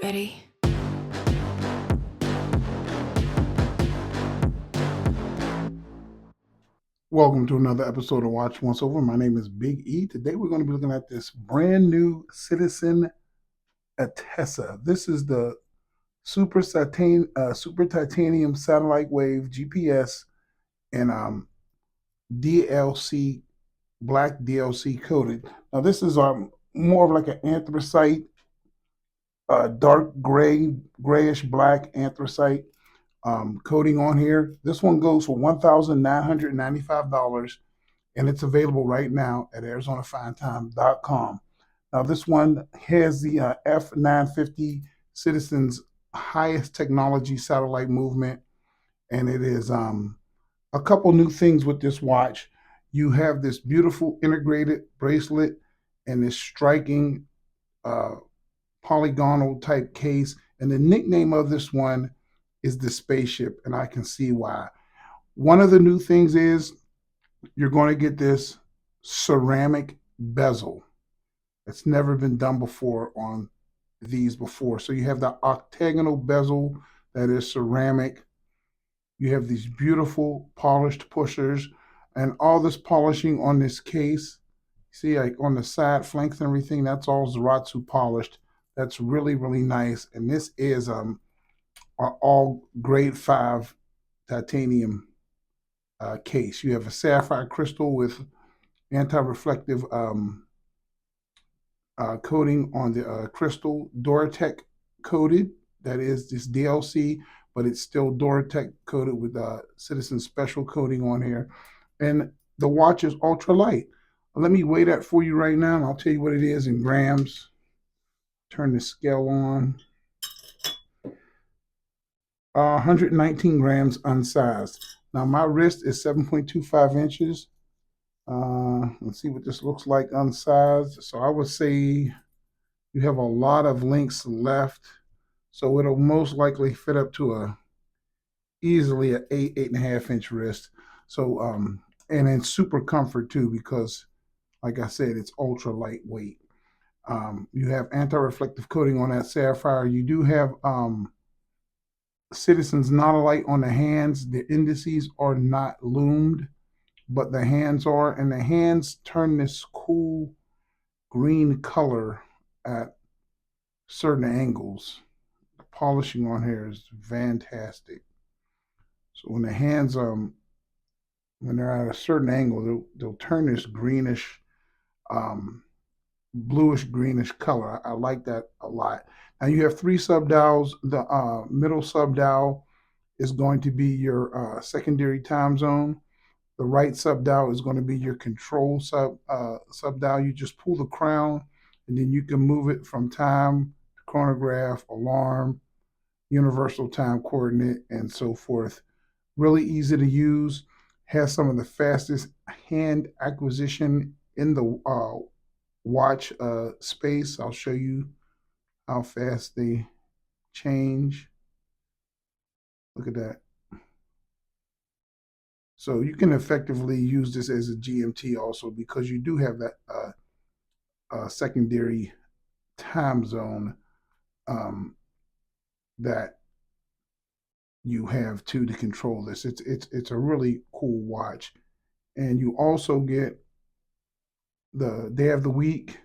Ready? Welcome to another episode of Watch Once Over. My name is Big E. Today we're going to be looking at this brand new Citizen Attesa. This is the Super Titanium Satellite Wave GPS and DLC black DLC coated. Now this is more of like an anthracite, dark grayish black anthracite coating on here. This one goes for $1,995, and it's available right now at ArizonaFineTime.com. Now, this one has the F950 Citizen's highest technology satellite movement, and it is a couple new things with this watch. You have this beautiful integrated bracelet and this striking uh, polygonal type case. And the nickname of this one is the Spaceship, and I can see why. One of the new things is you're going to get this ceramic bezel. It's never been done before on these before. So you have the octagonal bezel that is ceramic. You have these beautiful polished pushers and all this polishing on this case. See, like on the side flanks and everything, that's all Zaratsu polished. That's really, really nice. And this is all grade 5 titanium case. You have a sapphire crystal with anti-reflective coating on the crystal, Duratec coated. That is this DLC, but it's still Duratec coated with Citizen Special coating on here. And the watch is ultra light. Let me weigh that for you right now, and I'll tell you what it is in grams. Turn the scale on. 119 grams unsized. Now my wrist is 7.25 inches. Let's see what this looks like unsized. So I would say you have a lot of links left. So it'll most likely fit up to a easily a 8.5 inch wrist. So and in super comfort too, because like I said, it's ultra lightweight. You have anti-reflective coating on that sapphire. You do have Citizens Nautilite on the hands. The indices are not loomed, but the hands are, and the hands turn this cool green color at certain angles. The polishing on here is fantastic. So when the hands when they're at a certain angle, they'll turn this greenish, um, bluish greenish color. I like that a lot. Now you have three sub dials. The middle sub dial is going to be your secondary time zone. The right sub dial is going to be your control sub dial. You just pull the crown, and then you can move it from time, chronograph, alarm, universal time coordinate, and so forth. Really easy to use. Has some of the fastest hand acquisition in the watch space. I'll show you how fast they change. Look at that. So you can effectively use this as a GMT also because you do have that secondary time zone um, that you have to control this. It's a really cool watch, and you also get the day of the week,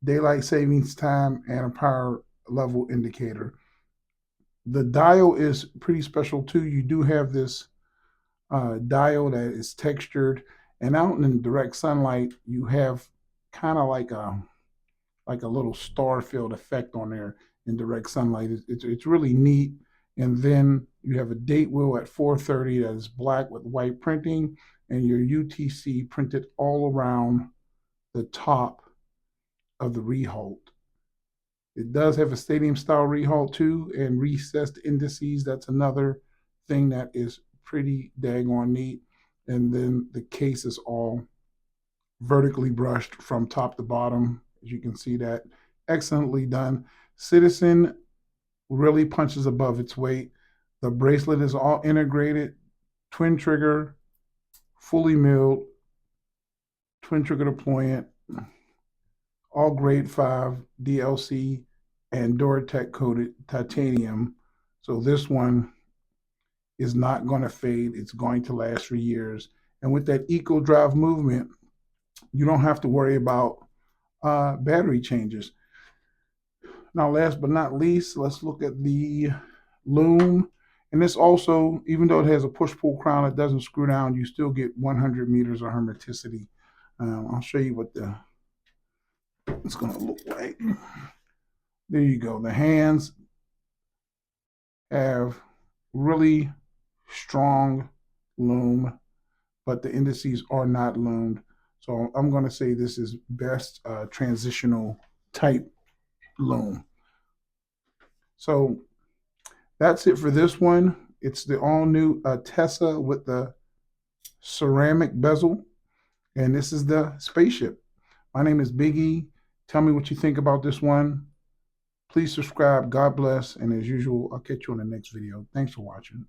daylight savings time, and a power level indicator. The dial is pretty special too. You do have this dial that is textured, and out in direct sunlight, you have kind of like a little star field effect on there in direct sunlight. It's really neat. And then you have a date wheel at 4:30 that is black with white printing, and your UTC printed all around the top of the Rehalt. It does have a stadium style Rehalt too, and recessed indices. That's another thing that is pretty daggone neat. And then the case is all vertically brushed from top to bottom. As you can see that, excellently done. Citizen really punches above its weight. The bracelet is all integrated, twin trigger, fully milled, twin trigger deployant, all grade 5 DLC and Duratec coated titanium. So this one is not going to fade. It's going to last for years. And with that eco drive movement, you don't have to worry about battery changes. Now, last but not least, let's look at the Lume. And this also, even though it has a push-pull crown, it doesn't screw down. You still get 100 meters of hermeticity. I'll show you what it's going to look like. There you go. The hands have really strong lume, but the indices are not lumed. So I'm going to say this is best transitional type lume. So that's it for this one. It's the all new Attesa with the ceramic bezel, and this is the Spaceship. My name is Biggie. Tell me what you think about this one. Please subscribe. God bless. And as usual, I'll catch you on the next video. Thanks for watching.